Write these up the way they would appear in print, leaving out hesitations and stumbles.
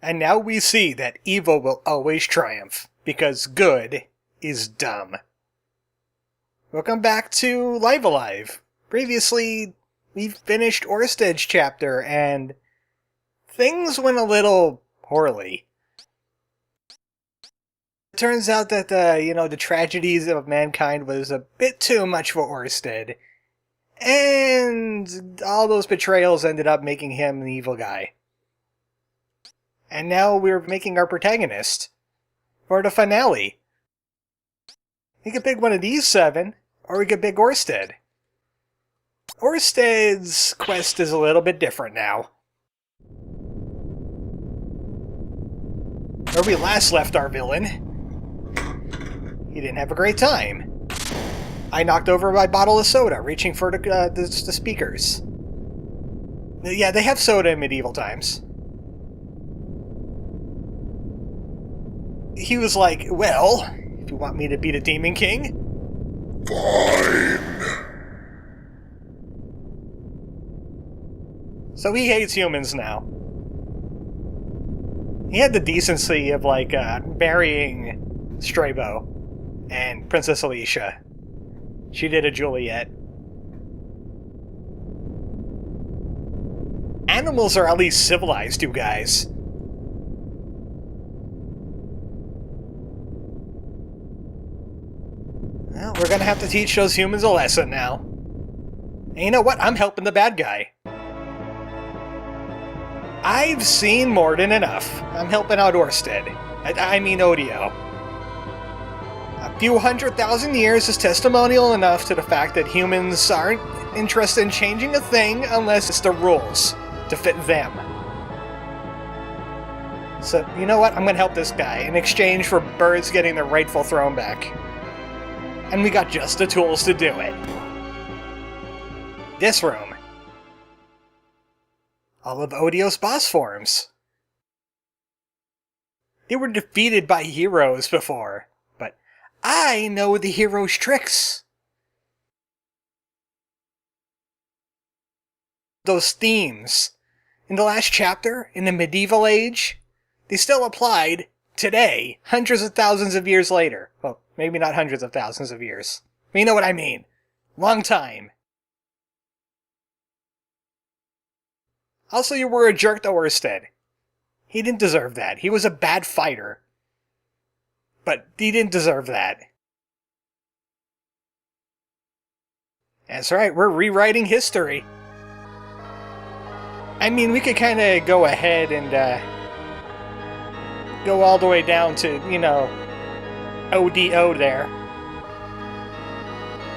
And now we see that evil will always triumph, because good is dumb. Welcome back to Live Alive. Previously, we finished Orsted's chapter, and things went a little poorly. It turns out that, the tragedies of mankind was a bit too much for Orsted. And all those betrayals ended up making him an evil guy. And now we're making our protagonist for the finale. We could pick one of these 7, or we could pick Orsted. Orsted's quest is a little bit different now. Where we last left our villain, he didn't have a great time. I knocked over my bottle of soda, reaching for the speakers. Yeah, they have soda in medieval times. He was like, well, if you want me to be the Demon King... Fine. So he hates humans now. He had the decency of, marrying Strabo and Princess Alicia. She did a Juliet. Animals are at least civilized, you guys. Well, we're gonna have to teach those humans a lesson now. And you know what? I'm helping the bad guy. I've seen more than enough. I'm helping out Orsted. I mean Odio. A few 100,000 years is testimonial enough to the fact that humans aren't interested in changing a thing unless it's the rules to fit them. So, you know what? I'm gonna help this guy in exchange for birds getting their rightful throne back. And we got just the tools to do it. This room. All of Odio's boss forms. They were defeated by heroes before, but I know the hero's tricks. Those themes in the last chapter, in the medieval age, they still applied today, hundreds of thousands of years later. Well, maybe not hundreds of thousands of years. But you know what I mean. Long time. Also, you were a jerk to Orsted. He didn't deserve that. He was a bad fighter. But he didn't deserve that. That's right, we're rewriting history. I mean, we could kind of go ahead and go all the way down to, Odio there.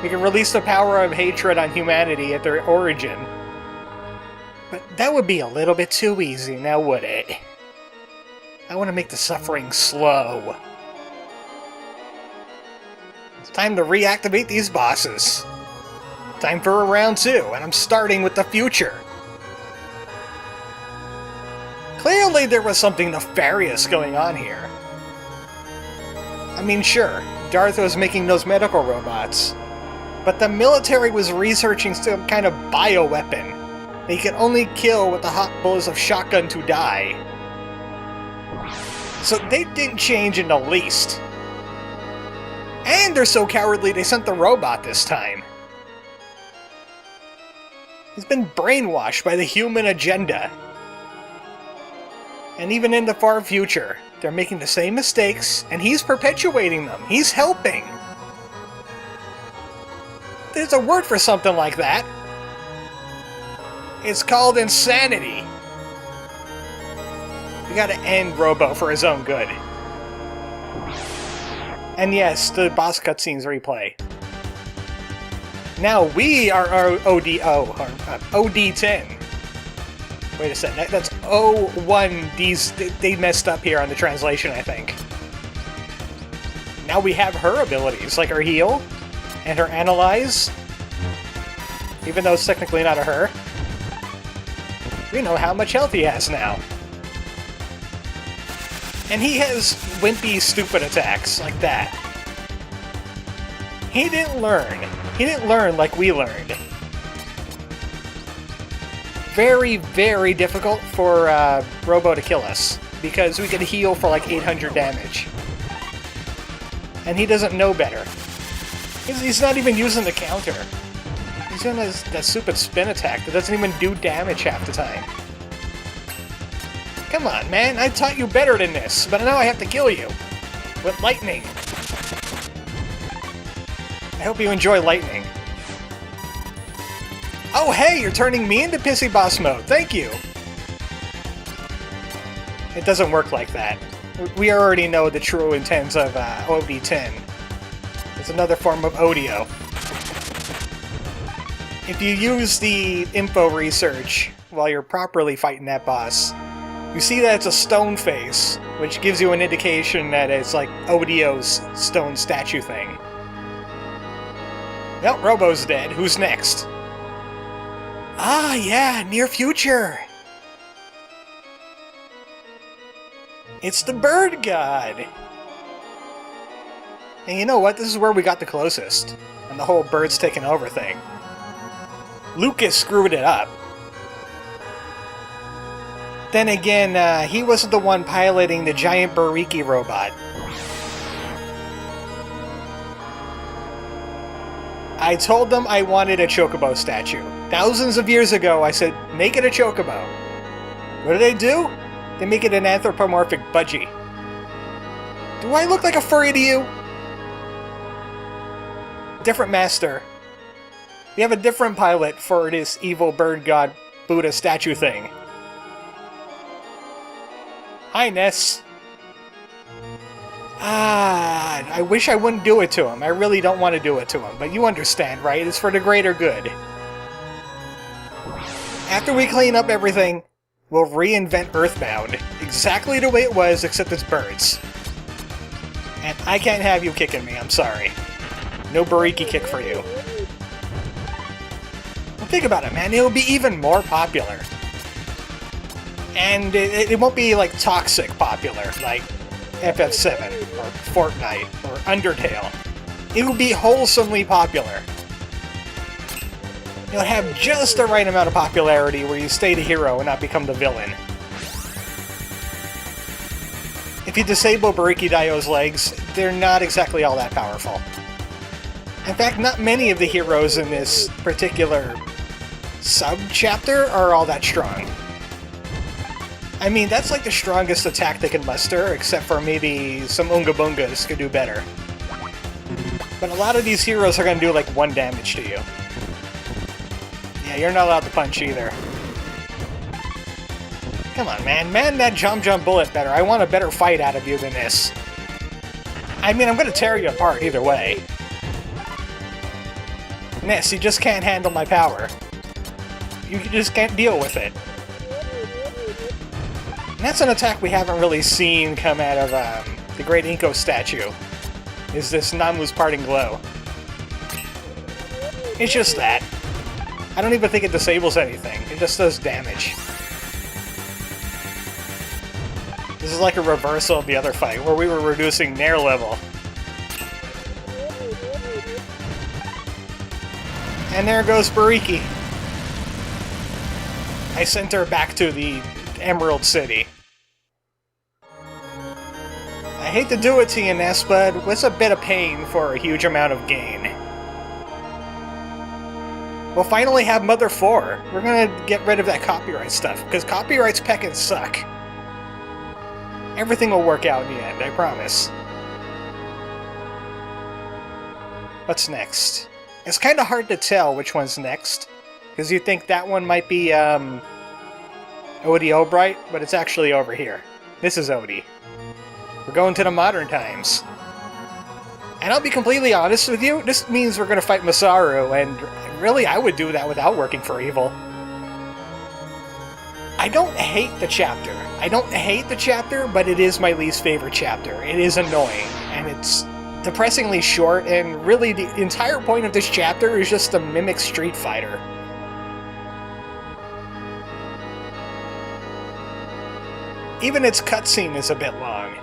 We can release the power of hatred on humanity at their origin. But that would be a little bit too easy, now would it? I want to make the suffering slow. It's time to reactivate these bosses. Time for a round 2, and I'm starting with the future. Clearly there was something nefarious going on here. I mean, sure, Darth was making those medical robots, but the military was researching some kind of bioweapon. They can only kill with the hot bullets of shotgun to die. So they didn't change in the least. And they're so cowardly they sent the robot this time. He's been brainwashed by the human agenda. And even in the far future, they're making the same mistakes, and he's perpetuating them. He's helping. There's a word for something like that. It's called insanity. We gotta end Robo for his own good. And yes, the boss cutscenes replay. Now we are our ODO, or OD10. Wait a second, that's O1. They messed up here on the translation, I think. Now we have her abilities, like her heal and her analyze. Even though it's technically not a her. We know how much health he has now. And he has wimpy, stupid attacks like that. He didn't learn. He didn't learn like we learned. very, very difficult for Robo to kill us, because we can heal for like 800 damage. And he doesn't know better. He's not even using the counter. He's doing that stupid spin attack that doesn't even do damage half the time. Come on, man, I taught you better than this, but now I have to kill you. With lightning. I hope you enjoy lightning. Oh hey, you're turning me into Pissy Boss mode, thank you! It doesn't work like that. We already know the true intent of OD10. It's another form of Odio. If you use the info research while you're properly fighting that boss, you see that it's a stone face, which gives you an indication that it's like Odio's stone statue thing. Well, Robo's dead. Who's next? Ah, yeah, near future! It's the bird god! And you know what? This is where we got the closest. And the whole birds taking over thing. Lucas screwed it up. Then again, he wasn't the one piloting the giant Bariki robot. I told them I wanted a Chocobo statue. Thousands of years ago, I said, make it a Chocobo. What do they do? They make it an anthropomorphic budgie. Do I look like a furry to you? Different master. We have a different pilot for this evil bird god Buddha statue thing. Hi, Ness. Ah, I wish I wouldn't do it to him. I really don't want to do it to him, but you understand, right? It's for the greater good. After we clean up everything, we'll reinvent Earthbound. Exactly the way it was, except it's birds. And I can't have you kicking me, I'm sorry. No Bariki kick for you. Well, think about it, man. It'll be even more popular. And it won't be, like, toxic popular, like FF7, or Fortnite, or Undertale. It will be wholesomely popular. You'll have just the right amount of popularity where you stay the hero and not become the villain. If you disable Bariki Dio's legs, they're not exactly all that powerful. In fact, not many of the heroes in this particular sub-chapter are all that strong. I mean, that's like the strongest attack they can muster, except for maybe some Unga Bungas could do better. But a lot of these heroes are going to do like 1 damage to you. Yeah, you're not allowed to punch either. Come on, man. Man that jump bullet better. I want a better fight out of you than this. I mean, I'm going to tear you apart either way. Ness, you just can't handle my power. You just can't deal with it. And that's an attack we haven't really seen come out of the Great Inko statue, is this Namu's Parting Glow. It's just that. I don't even think it disables anything, it just does damage. This is like a reversal of the other fight, where we were reducing Nair level. And there goes Bariki. I sent her back to the Emerald City. I hate to do it to you, Ness, but it's a bit of pain for a huge amount of gain. We'll finally have Mother 4. We're gonna get rid of that copyright stuff, because copyrights peckin' suck. Everything will work out in the end, I promise. What's next? It's kinda hard to tell which one's next, because you think that one might be, Odio Bright, but it's actually over here. This is Odie. We're going to the modern times. And I'll be completely honest with you, this means we're going to fight Masaru, and really I would do that without working for evil. I don't hate the chapter. I don't hate the chapter, but it is my least favorite chapter. It is annoying, and it's depressingly short, and really the entire point of this chapter is just to mimic Street Fighter. Even its cutscene is a bit long.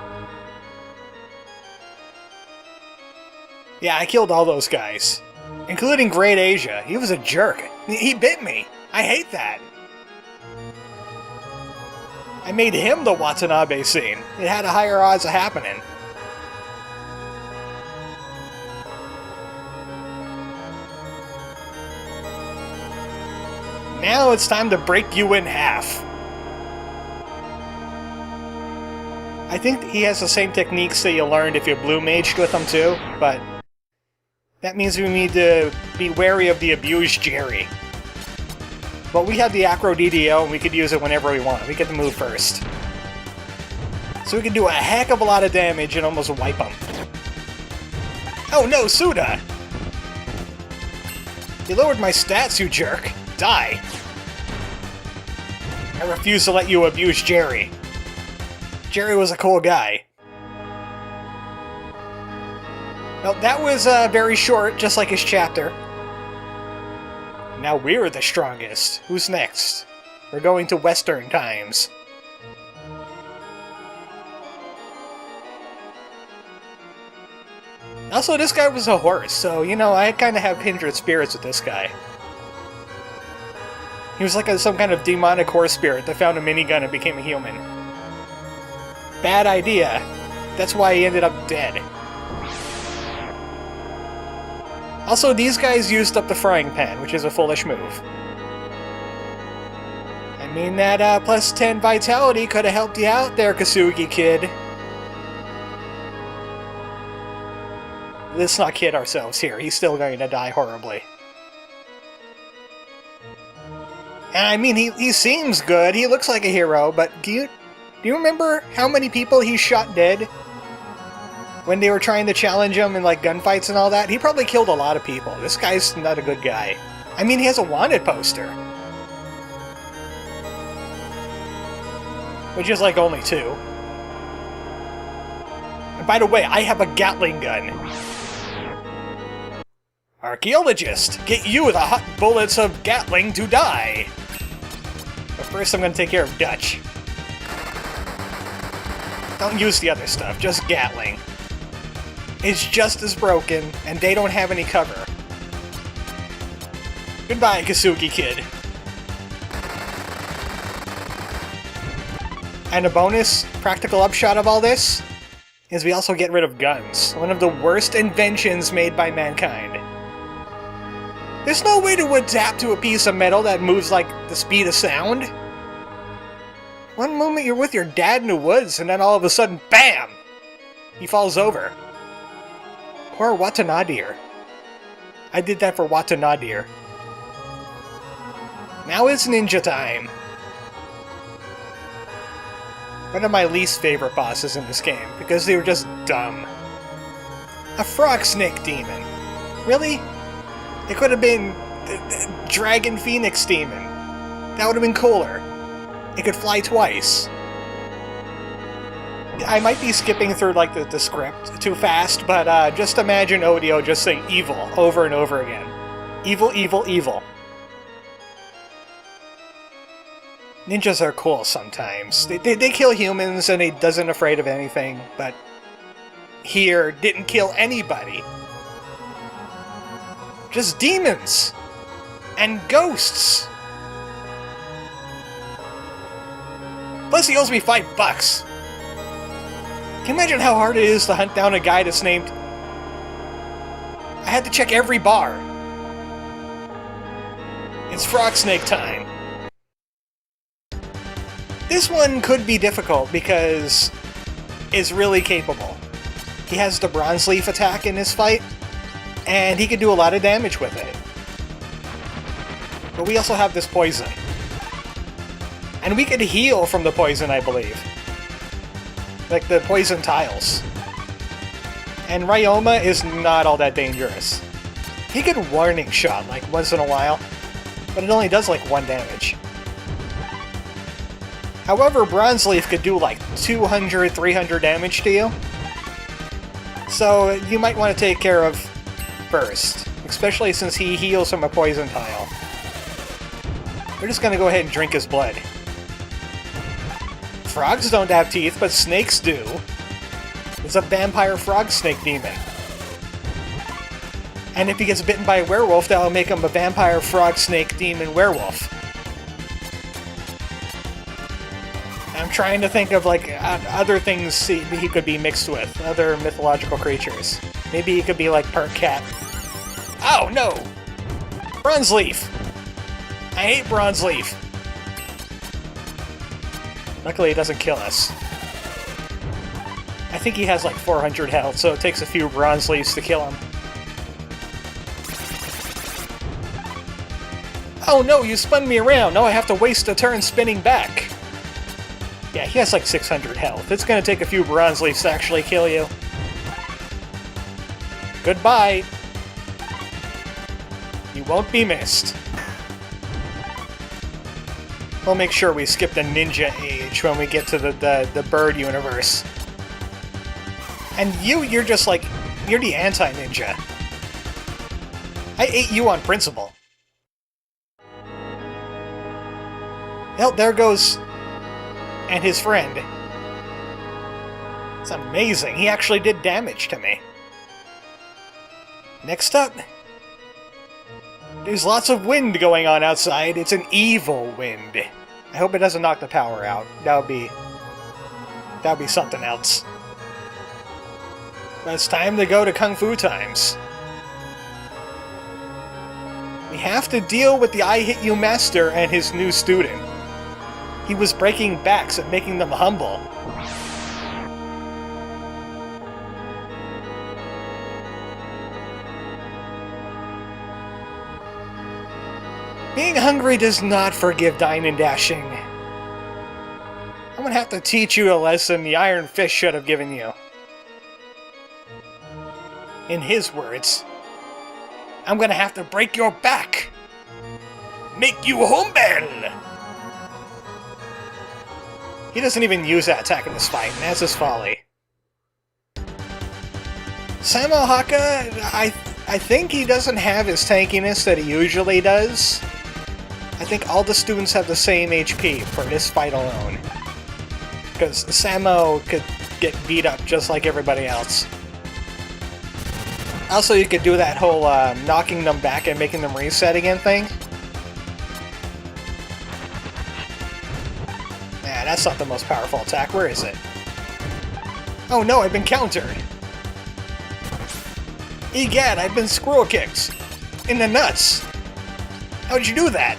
Yeah, I killed all those guys. Including Great Asia. He was a jerk. He bit me. I hate that. I made him the Watanabe scene. It had a higher odds of happening. Now it's time to break you in half. I think he has the same techniques that you learned if you blue maged with him too, but that means we need to be wary of the abused Jerry. But we have the Acro DDO and we could use it whenever we want. We get to move first. So we can do a heck of a lot of damage and almost wipe him. Oh no, Suda! You lowered my stats, you jerk. Die. I refuse to let you abuse Jerry. Jerry was a cool guy. Well, that was very short, just like his chapter. Now we're the strongest. Who's next? We're going to Western times. Also, this guy was a horse, so, you know, I kind of have kindred spirits with this guy. He was like some kind of demonic horse spirit that found a minigun and became a human. Bad idea. That's why he ended up dead. Also, these guys used up the frying pan, which is a foolish move. I mean, that plus 10 vitality could have helped you out there, Kasugi kid. Let's not kid ourselves here. He's still going to die horribly. And I mean, he seems good. He looks like a hero, but do you remember how many people he shot dead? When they were trying to challenge him in, like, gunfights and all that? He probably killed a lot of people. This guy's not a good guy. I mean, he has a wanted poster. Which is, like, only 2. And by the way, I have a Gatling gun. Archaeologist, get you the hot bullets of Gatling to die! But first I'm gonna take care of Dutch. Don't use the other stuff, just Gatling. It's just as broken, and they don't have any cover. Goodbye, Kasugi kid. And a bonus practical upshot of all this is we also get rid of guns. One of the worst inventions made by mankind. There's no way to adapt to a piece of metal that moves like the speed of sound. One moment you're with your dad in the woods, and then all of a sudden, BAM! He falls over. Poor Watanadir. I did that for Watanadir. Now it's ninja time. One of my least favorite bosses in this game, because they were just dumb. A frog snake demon. Really? It could have been Dragon Phoenix demon. That would have been cooler. It could fly twice. I might be skipping through like the script too fast, but just imagine Odio just saying evil over and over again. Evil, evil, evil. Ninjas are cool sometimes. They kill humans and they doesn't afraid of anything, but here didn't kill anybody. Just demons! And ghosts! Plus he owes me $5. Can you imagine how hard it is to hunt down a guy that's named... I had to check every bar. It's frog snake time. This one could be difficult because it's really capable. He has the bronze leaf attack in this fight, and he can do a lot of damage with it. But we also have this poison. And we can heal from the poison, I believe. Like the poison tiles. And Ryoma is not all that dangerous. He could warning shot like once in a while, but it only does like 1 damage. However, Bronze Leaf could do like 200, 300 damage to you. So you might want to take care of first, especially since he heals from a poison tile. We're just gonna go ahead and drink his blood. Frogs don't have teeth, but snakes do. It's a vampire frog snake demon. And if he gets bitten by a werewolf, that'll make him a vampire frog snake demon werewolf. I'm I'm trying to think of, like, other things he could be mixed with. Other mythological creatures. Maybe he could be, like, part cat. Oh, no! Bronze Leaf! I hate Bronze Leaf! Luckily, it doesn't kill us. I think he has, like, 400 health, so it takes a few Bronze Leaves to kill him. Oh no, you spun me around! Now I have to waste a turn spinning back! Yeah, he has like 600 health. It's gonna take a few Bronze Leaves to actually kill you. Goodbye! You won't be missed. We'll make sure we skip the ninja age when we get to the bird universe. And you're just like, you're the anti-ninja. I ate you on principle. Well, there goes... and his friend. It's amazing. He actually did damage to me. Next up... there's lots of wind going on outside. It's an evil wind. I hope it doesn't knock the power out. That would be something else. But it's time to go to Kung Fu times. We have to deal with the I Hit You Master and his new student. He was breaking backs and making them humble. Being hungry does not forgive dine and dashing. I'm gonna have to teach you a lesson the Iron Fist should have given you. In his words, I'm gonna have to break your back! Make you humble! He doesn't even use that attack in this fight, and that's his folly. Sammo Haka, I think he doesn't have his tankiness that he usually does. I think all the students have the same HP for this fight alone. Because Sammo could get beat up just like everybody else. Also, you could do that whole knocking them back and making them reset again thing. Nah, that's not the most powerful attack. Where is it? Oh no, I've been countered! Egad, I've been squirrel kicked! In the nuts! How'd you do that?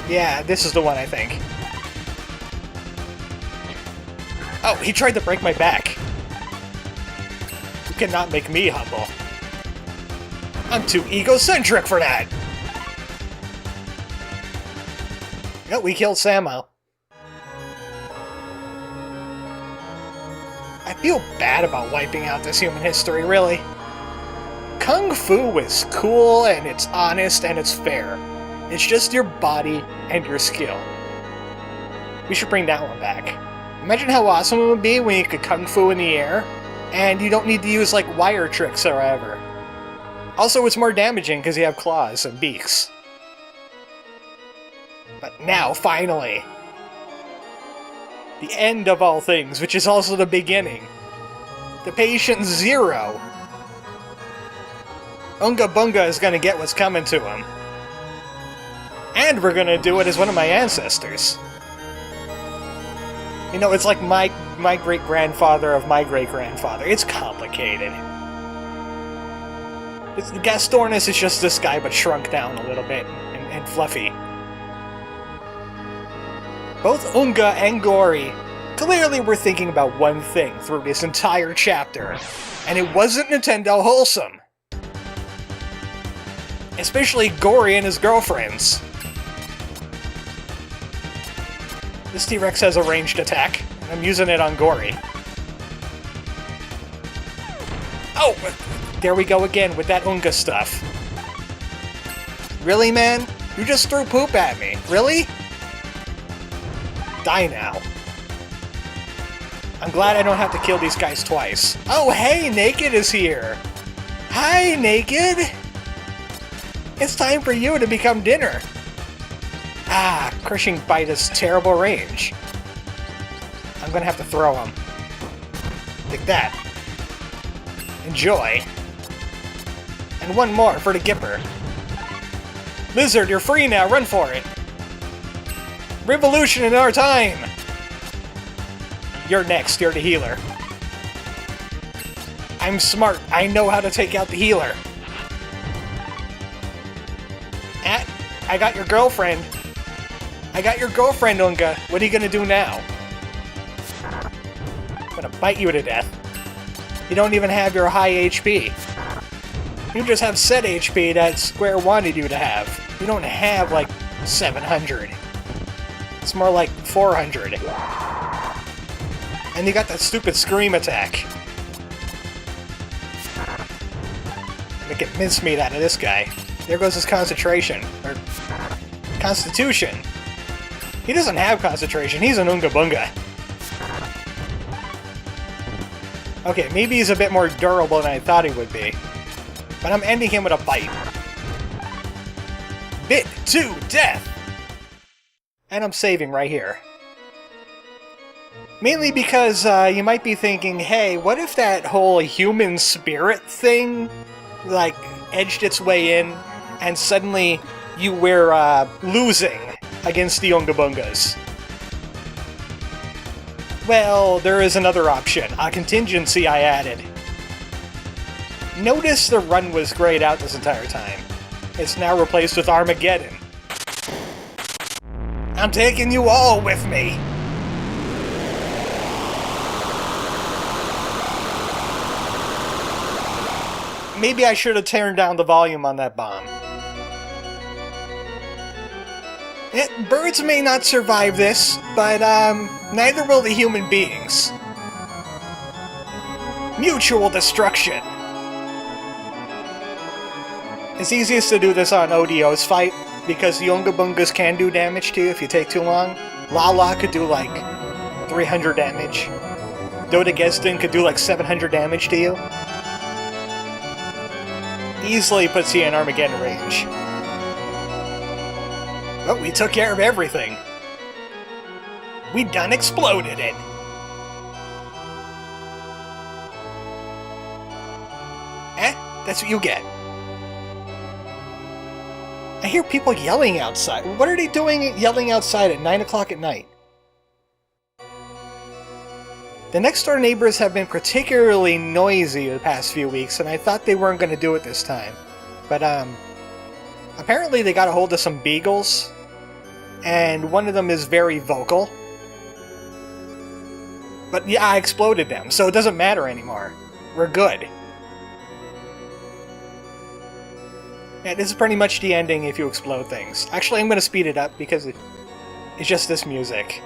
Yeah, this is the one, I think. Oh, he tried to break my back. You cannot make me humble. I'm too egocentric for that! No, we killed Sammo. I feel bad about wiping out this human history, really. Kung Fu is cool, and it's honest, and it's fair. It's just your body and your skill. We should bring that one back. Imagine how awesome it would be when you could Kung Fu in the air, and you don't need to use, like, wire tricks or whatever. Also, it's more damaging because you have claws and beaks. But now, finally, the end of all things, which is also the beginning. The patient zero. Unga Bunga is gonna get what's coming to him. And we're gonna do it as one of my ancestors. You know, it's like my great-grandfather of my great-grandfather. It's complicated. Gastornis is just this guy, but shrunk down a little bit, and fluffy. Both Unga and Gory clearly were thinking about one thing through this entire chapter, and it wasn't Nintendo wholesome. Especially Gory and his girlfriends. This T-Rex has a ranged attack, and I'm using it on Gory. Oh! There we go again with that Unga stuff. Really, man? You just threw poop at me. Really? Die now. I'm glad I don't have to kill these guys twice. Oh, hey, Naked is here! Hi, Naked! It's time for you to become dinner. Ah, Crushing Bite is terrible range. I'm gonna have to throw him. Take that. Enjoy. And one more for the Gipper. Lizard, you're free now, run for it! Revolution in our time! You're next, you're the healer. I'm smart, I know how to take out the healer. I got your girlfriend. I got your girlfriend, Unga. What are you gonna do now? I'm gonna bite you to death. You don't even have your high HP. You just have set HP that Square wanted you to have. You don't have, like, 700. It's more like 400. And you got that stupid scream attack. Make it mincemeat out of this guy. There goes his concentration. Or constitution. He doesn't have concentration, he's an Unga Bunga. Okay, maybe he's a bit more durable than I thought he would be. But I'm ending him with a bite. Bit to death! And I'm saving right here. Mainly because you might be thinking, hey, what if that whole human spirit thing, like, edged its way in, and suddenly you were losing against the Unga Bungas? Well, there is another option, a contingency I added. Notice the run was grayed out this entire time. It's now replaced with Armageddon. I'm taking you all with me! Maybe I should have turned down the volume on that bomb. Birds may not survive this, but neither will the human beings. Mutual destruction! It's easiest to do this on Odio's fight, because the Unga Bungas can do damage to you if you take too long. Lala could do like 300 damage. Dodagestan could do like 700 damage to you. Easily puts you in Armageddon range. But we took care of everything. We done exploded it. That's what you get. I hear people yelling outside. What are they doing yelling outside at 9 o'clock at night? The next door neighbors have been particularly noisy the past few weeks, and I thought they weren't going to do it this time. But, apparently they got a hold of some beagles, and one of them is very vocal. But yeah, I exploded them, so it doesn't matter anymore. We're good. Yeah, this is pretty much the ending if you explode things. Actually, I'm going to speed it up because it's just this music.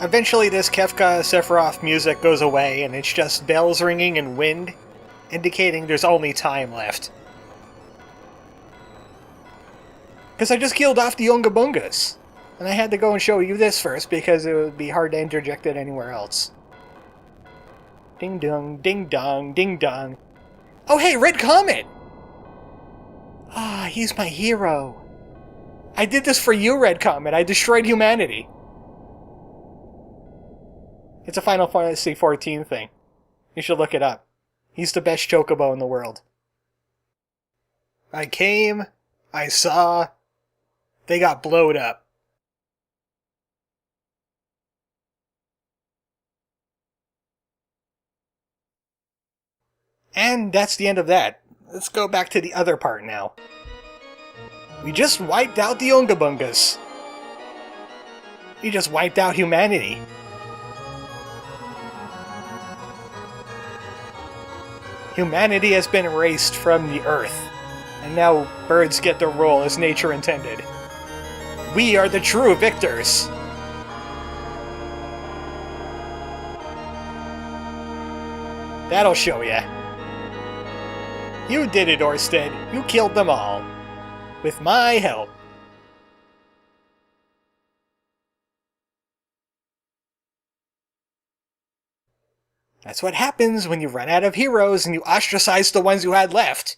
Eventually this Kefka Sephiroth music goes away and it's just bells ringing and wind, indicating there's only time left. Because I just killed off the Unga Bungas, and I had to go and show you this first because it would be hard to interject it anywhere else. Ding dong, ding dong, ding dong. Oh hey, Red Comet! Ah, he's my hero. I did this for you, Red Comet. I destroyed humanity. It's a Final Fantasy XIV thing. You should look it up. He's the best chocobo in the world. I came, I saw, they got blowed up. And that's the end of that. Let's go back to the other part now. We just wiped out the Unga Bungas. We just wiped out humanity. Humanity has been erased from the Earth, and now birds get their role as nature intended. We are the true victors! That'll show ya. You did it, Orsted. You killed them all. With my help. That's what happens when you run out of heroes and you ostracize the ones you had left.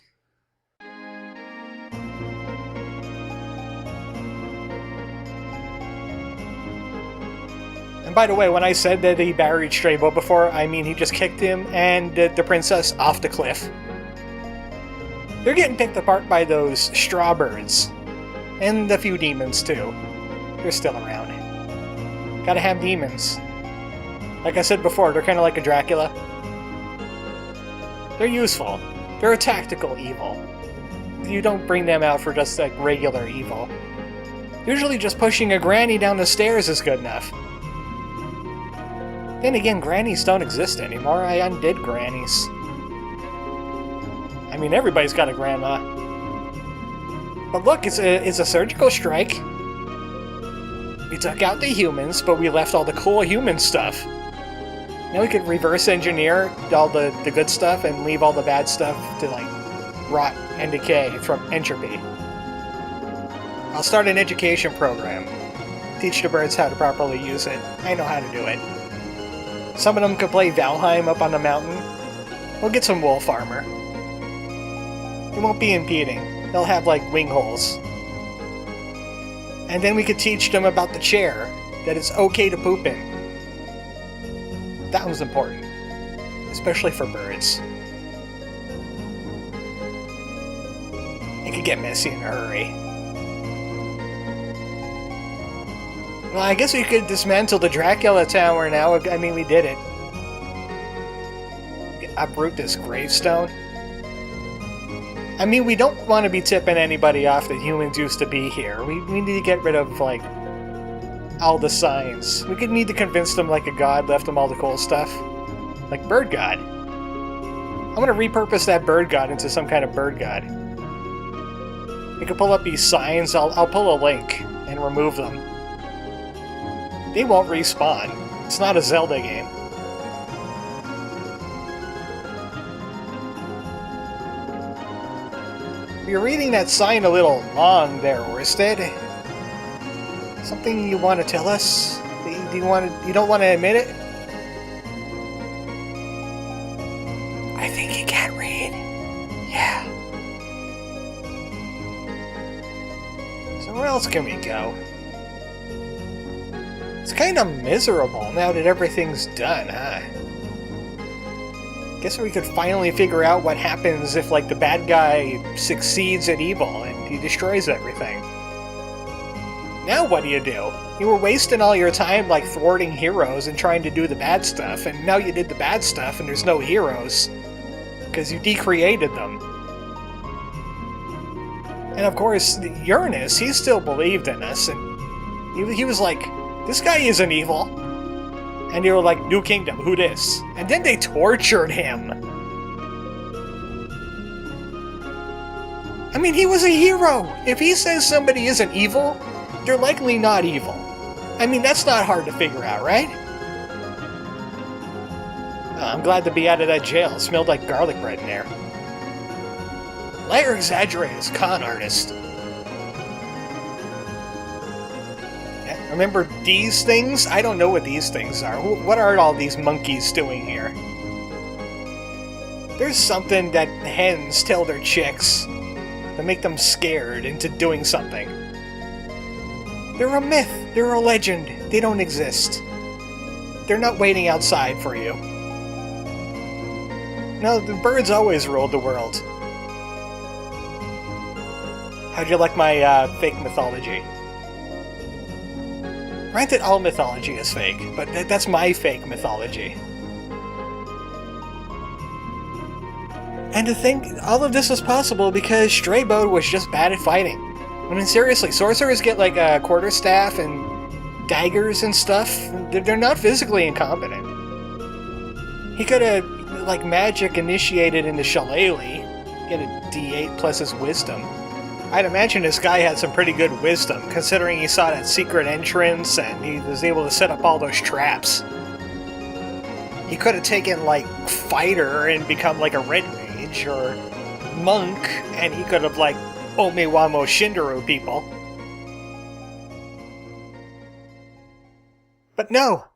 And by the way, when I said that he buried Strabo before, I mean he just kicked him and the princess off the cliff. They're getting picked apart by those strawbirds. And a few demons, too. They're still around. Gotta have demons. Like I said before, they're kind of like a Dracula. They're useful. They're a tactical evil. You don't bring them out for just like regular evil. Usually just pushing a granny down the stairs is good enough. Then again, grannies don't exist anymore. I undid grannies. I mean, everybody's got a grandma. But look, it's a surgical strike. We took out the humans, but we left all the cool human stuff. Now we could reverse engineer all the good stuff and leave all the bad stuff to, like, rot and decay from entropy. I'll start an education program. Teach the birds how to properly use it. I know how to do it. Some of them could play Valheim up on the mountain. We'll get some wolf armor. It won't be impeding. They'll have, like, wing holes. And then we could teach them about the chair, that it's okay to poop in. That was important. Especially for birds. It could get messy in a hurry. Well, I guess we could dismantle the Dracula Tower now. I mean, we did it. Uproot this gravestone. I mean, we don't want to be tipping anybody off that humans used to be here. We need to get rid of, like, all the signs. We could need to convince them, like, a god left them all the cool stuff. Like bird god. I'm gonna repurpose that bird god into some kind of bird god. We could pull up these signs. I'll pull a link and remove them. They won't respawn. It's not a Zelda game. You're reading that sign a little long there, Worsted. Something you want to tell us? You don't want to admit it? I think you can't read. Yeah. So where else can we go? It's kind of miserable now that everything's done, huh? Guess we could finally figure out what happens if, like, the bad guy succeeds at evil and he destroys everything. Now what do? You were wasting all your time, like, thwarting heroes and trying to do the bad stuff, and now you did the bad stuff and there's no heroes. Because you decreated them. And of course, Uranus, he still believed in us, and he was like, this guy isn't evil. And they were like, New Kingdom, who dis? And then they tortured him. I mean, he was a hero. If he says somebody isn't evil, they're likely not evil. I mean, that's not hard to figure out, right? I'm glad to be out of that jail. It smelled like garlic bread in there. Let her exaggerate as con artist. Remember these things? I don't know what these things are. What are all these monkeys doing here? There's something that hens tell their chicks to make them scared into doing something. They're a myth. They're a legend. They don't exist. They're not waiting outside for you. No, the birds always ruled the world. How'd you like my fake mythology? Granted, all mythology is fake, but that's my fake mythology. And to think all of this was possible because Straybode was just bad at fighting. I mean, seriously, sorcerers get like a quarterstaff and daggers and stuff. They're not physically incompetent. He could have, like, magic initiated into Shillelagh, get a D8 plus his wisdom. I'd imagine this guy had some pretty good wisdom, considering he saw that secret entrance and he was able to set up all those traps. He could have taken, like, fighter and become like a red mage, or monk, and he could have, like, Omewamo Shindaru people. But no!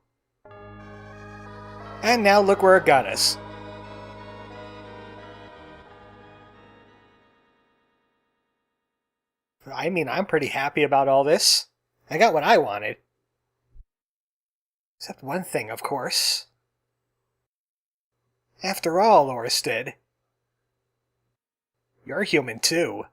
And now look where it got us. I mean, I'm pretty happy about all this. I got what I wanted. Except one thing, of course. After all, Orsted, you're human too.